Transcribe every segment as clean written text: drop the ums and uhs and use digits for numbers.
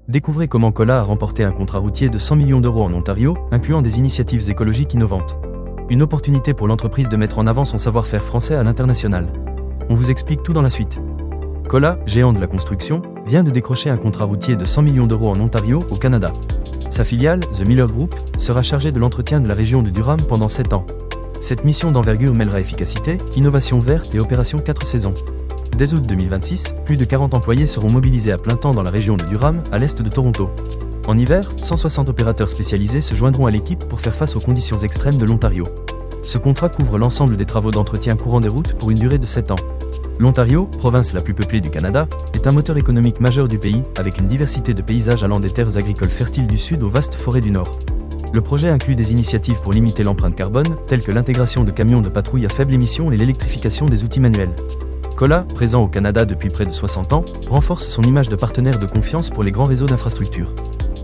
Découvrez comment Cola a remporté un contrat routier de 100 millions d'euros en Ontario, incluant des initiatives écologiques innovantes. Une opportunité pour l'entreprise de mettre en avant son savoir-faire français à l'international. On vous explique tout dans la suite. Cola, géant de la construction, vient de décrocher un contrat routier de 100 millions d'euros en Ontario, au Canada. Sa filiale, The Miller Group, sera chargée de l'entretien de la région de Durham pendant 7 ans. Cette mission d'envergure mêlera efficacité, innovation verte et opération 4 saisons. Dès août 2026, plus de 40 employés seront mobilisés à plein temps dans la région de Durham, à l'est de Toronto. En hiver, 160 opérateurs spécialisés se joindront à l'équipe pour faire face aux conditions extrêmes de l'Ontario. Ce contrat couvre l'ensemble des travaux d'entretien courant des routes pour une durée de 7 ans. L'Ontario, province la plus peuplée du Canada, est un moteur économique majeur du pays, avec une diversité de paysages allant des terres agricoles fertiles du sud aux vastes forêts du nord. Le projet inclut des initiatives pour limiter l'empreinte carbone, telles que l'intégration de camions de patrouille à faible émission et l'électrification des outils manuels. Cola, présent au Canada depuis près de 60 ans, renforce son image de partenaire de confiance pour les grands réseaux d'infrastructures.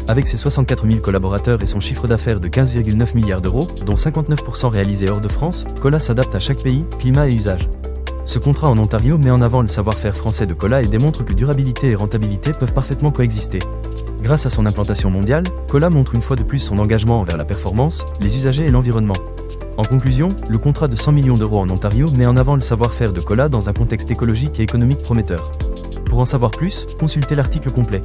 Avec ses 64 000 collaborateurs et son chiffre d'affaires de 15,9 milliards d'euros, dont 59% réalisés hors de France, Cola s'adapte à chaque pays, climat et usage. Ce contrat en Ontario met en avant le savoir-faire français de Cola et démontre que durabilité et rentabilité peuvent parfaitement coexister. Grâce à son implantation mondiale, Cola montre une fois de plus son engagement envers la performance, les usagers et l'environnement. En conclusion, le contrat de 100 millions d'euros en Ontario met en avant le savoir-faire de Cola dans un contexte écologique et économique prometteur. Pour en savoir plus, consultez l'article complet.